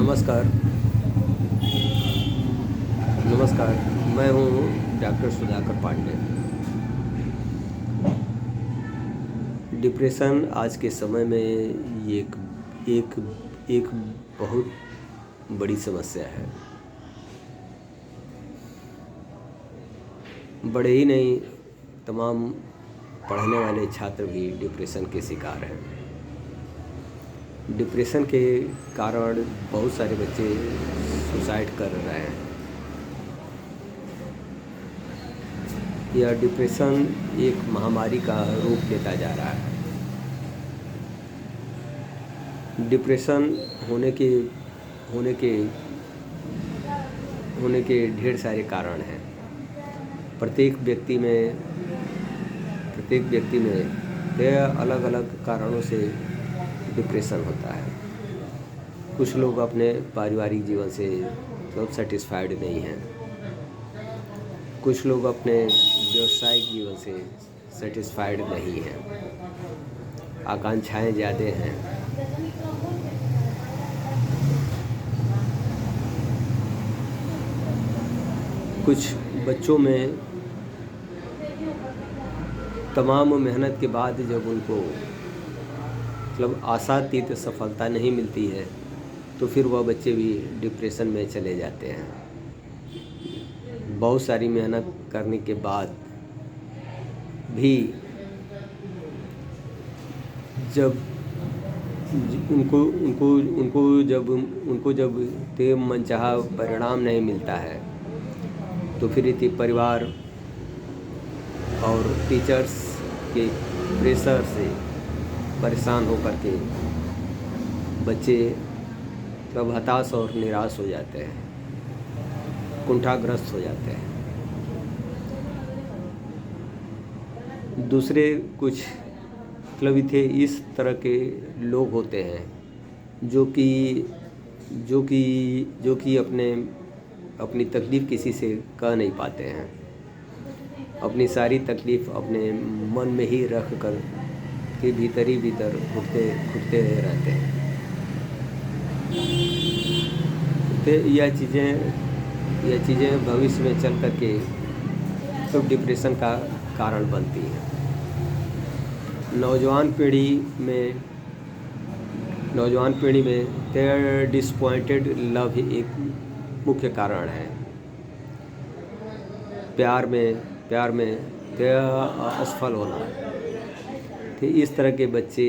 नमस्कार। नमस्कार। मैं हूँ डॉक्टर सुधाकर पांडे। डिप्रेशन आज के समय में ये एक एक बहुत बड़ी समस्या है। बड़े ही नहीं, तमाम पढ़ने वाले छात्र भी डिप्रेशन के शिकार हैं। डिप्रेशन के कारण बहुत सारे बच्चे सुसाइड कर रहे हैं। यह डिप्रेशन एक महामारी का रूप लेता जा रहा है। डिप्रेशन होने के ढेर सारे कारण हैं। प्रत्येक व्यक्ति में अलग अलग कारणों से डिप्रेशन होता है। कुछ लोग अपने पारिवारिक जीवन से सेटिस्फाइड नहीं हैं। कुछ लोग अपने व्यावसायिक जीवन से सेटिस्फाइड नहीं हैं। आकांक्षाएं ज़्यादा हैं। कुछ बच्चों में तमाम मेहनत के बाद जब उनको आशातीत सफलता नहीं मिलती है तो फिर वह बच्चे भी डिप्रेशन में चले जाते हैं। बहुत सारी मेहनत करने के बाद भी जब उनको जब तय मनचाहा परिणाम नहीं मिलता है तो फिर इति परिवार और टीचर्स के प्रेशर से परेशान होकर के बच्चे हताश और निराश हो जाते हैं, कुंठाग्रस्त हो जाते हैं। दूसरे कुछ इस तरह के लोग होते हैं जो कि अपनी तकलीफ़ किसी से कह नहीं पाते हैं। अपनी सारी तकलीफ़ अपने मन में ही रख कर के भीतर ही भीतर घुटते रहते हैं। तो यह चीज़ें भविष्य में चल कर के डिप्रेशन का कारण बनती हैं। नौजवान पीढ़ी में डिसपॉइंटेड लव एक मुख्य कारण है। प्यार में असफल होना। तो इस तरह के बच्चे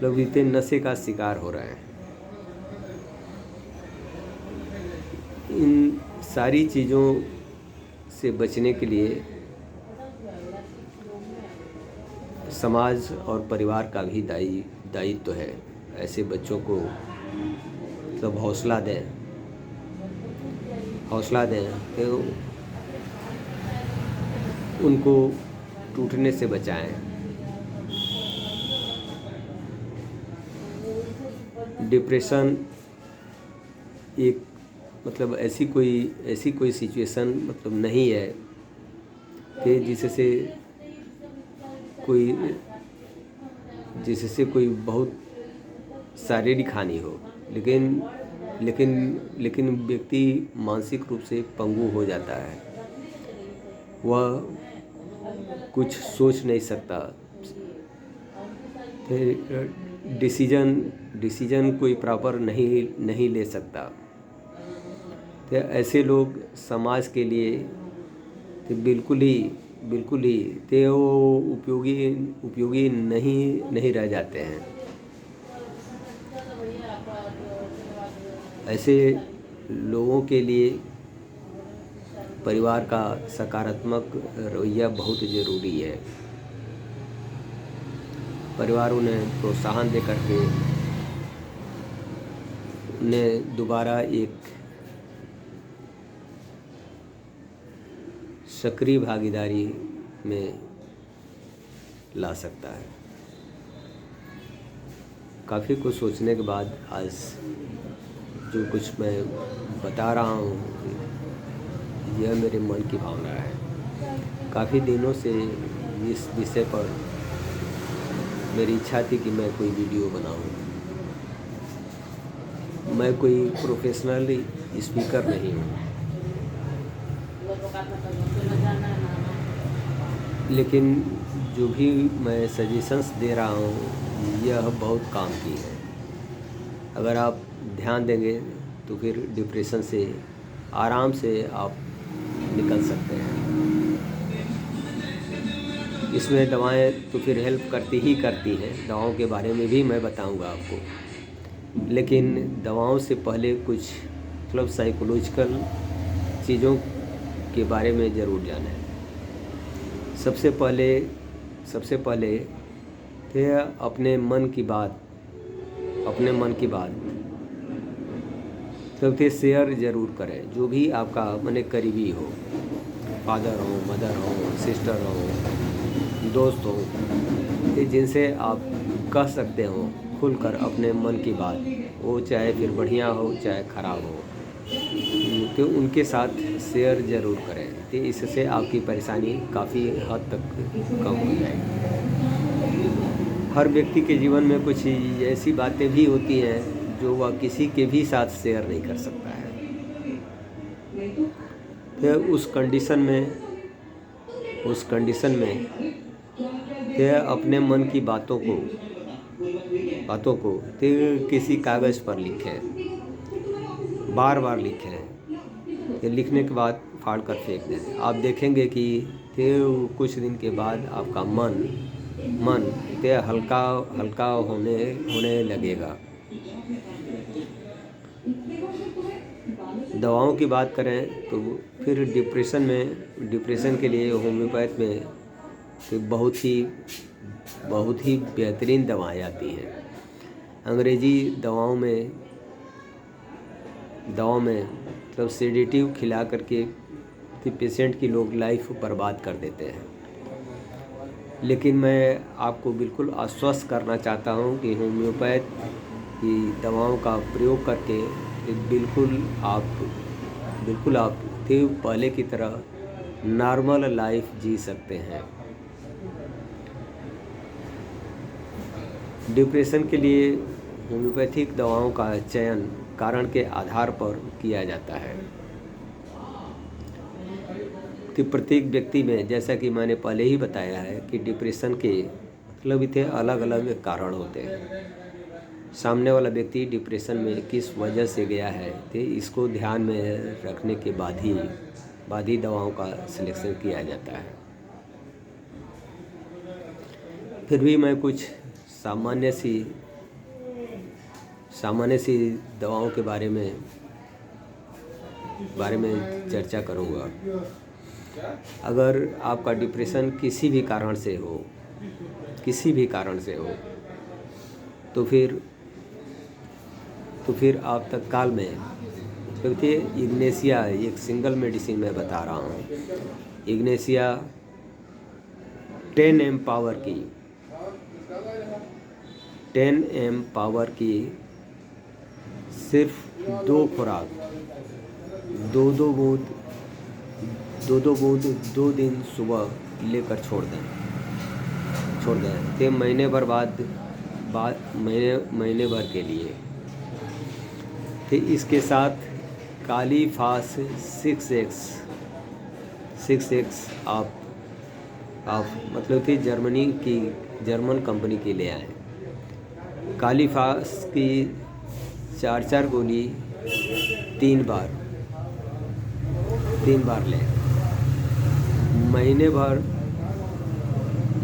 इतने नशे का शिकार हो रहे हैं। इन सारी चीज़ों से बचने के लिए समाज और परिवार का भी दायित्व है। ऐसे बच्चों को हौसला दें तो उनको टूटने से बचाएं। डिप्रेशन एक ऐसी कोई सिचुएशन नहीं है कि जिससे कोई बहुत शारीरिक हानि हो, लेकिन व्यक्ति मानसिक रूप से पंगु हो जाता है। वह कुछ सोच नहीं सकता। डिसीजन कोई प्रॉपर नहीं ले सकता। तो ऐसे लोग समाज के लिए तो बिल्कुल ही तो उपयोगी नहीं रह जाते हैं। ऐसे लोगों के लिए परिवार का सकारात्मक रवैया बहुत ज़रूरी है। परिवार उन्हें प्रोत्साहन दे करके उन्हें दोबारा एक सक्रिय भागीदारी में ला सकता है। काफ़ी कुछ सोचने के बाद आज जो कुछ मैं बता रहा हूँ यह मेरे मन की भावना है। काफ़ी दिनों से इस विषय पर मेरी इच्छा थी कि मैं कोई वीडियो बनाऊं। मैं कोई प्रोफेशनल स्पीकर नहीं हूं, लेकिन जो भी मैं सजेशंस दे रहा हूं यह बहुत काम की है। अगर आप ध्यान देंगे तो फिर डिप्रेशन से आराम से आप निकल सकते हैं। इसमें दवाएं तो फिर हेल्प करती ही करती हैं, दवाओं के बारे में भी मैं बताऊंगा आपको, लेकिन दवाओं से पहले कुछ मतलब साइकोलॉजिकल चीज़ों के बारे में ज़रूर जानें। सबसे पहले थे अपने मन की बात सबसे शेयर ज़रूर करें। जो भी आपका मन करीबी हो, फादर हो, मदर हो, सिस्टर हो, दोस्त हो, ये जिनसे आप कह सकते हो खुलकर अपने मन की बात, वो चाहे फिर बढ़िया हो चाहे ख़राब हो, तो उनके साथ शेयर ज़रूर करें। तो इससे आपकी परेशानी काफ़ी हद तक कम हो जाएगी। हर व्यक्ति के जीवन में कुछ ऐसी बातें भी होती हैं जो वह किसी के भी साथ शेयर नहीं कर सकता है। तो उस कंडीशन में तो अपने मन की बातों को तो किसी कागज़ पर लिखें, बार बार लिखें। ये लिखने के बाद फाड़ कर फेंक दें। आप देखेंगे कि तो कुछ दिन के बाद आपका मन तो हल्का होने लगेगा। दवाओं की बात करें तो फिर डिप्रेशन के लिए होम्योपैथ में तो बहुत ही बेहतरीन दवाएं आती हैं। अंग्रेजी दवाओं में मतलब सेडेटिव खिला करके पेशेंट की लोग लाइफ बर्बाद कर देते हैं। लेकिन मैं आपको बिल्कुल आश्वस्त करना चाहता हूं कि होम्योपैथ की दवाओं का प्रयोग करके बिल्कुल आप पहले की तरह नॉर्मल लाइफ जी सकते हैं। डिप्रेशन के लिए होम्योपैथिक दवाओं का चयन कारण के आधार पर किया जाता है कि प्रत्येक व्यक्ति में, जैसा कि मैंने पहले ही बताया है कि डिप्रेशन के मतलब इतने अलग अलग कारण होते हैं। सामने वाला व्यक्ति डिप्रेशन में किस वजह से गया है तो इसको ध्यान में रखने के बाद ही दवाओं का सिलेक्शन किया जाता है। फिर भी मैं कुछ सामान्य सी दवाओं के बारे में चर्चा करूंगा। अगर आपका डिप्रेशन किसी भी कारण से हो तो फिर आप तत्काल में, क्योंकि इग्नेशिया एक सिंगल मेडिसिन मैं बता रहा हूँ, इग्नेशिया 10 एम पावर की सिर्फ 2 खुराक, 2 बूंद 2 दिन सुबह लेकर छोड़ दें। तो महीने भर के लिए। तो इसके साथ काली फास 6x आप मतलब कि जर्मन कंपनी की ले आए। काली फास की 4 गोली 3 बार लें।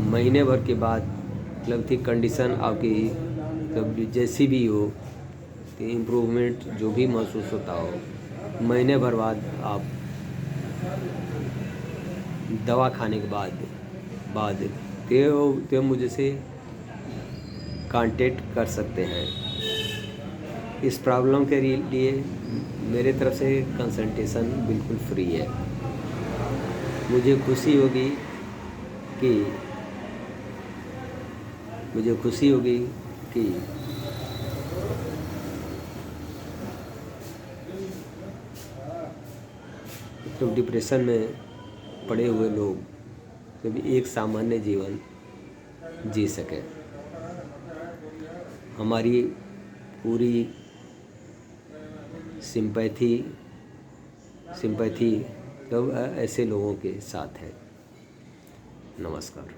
महीने भर के बाद मतलब कि कंडीशन आपकी मतलब जैसी भी हो, तो इम्प्रूवमेंट जो भी महसूस होता हो, महीने भर बाद आप दवा खाने के बाद तो मुझसे कांटेक्ट कर सकते हैं। इस प्रॉब्लम के लिए मेरे तरफ से कंसल्टेशन बिल्कुल फ्री है। मुझे खुशी होगी कि तो डिप्रेशन में पड़े हुए लोग कभी एक सामान्य जीवन जी सकें। हमारी पूरी सिंपैथी तो ऐसे लोगों के साथ है। नमस्कार।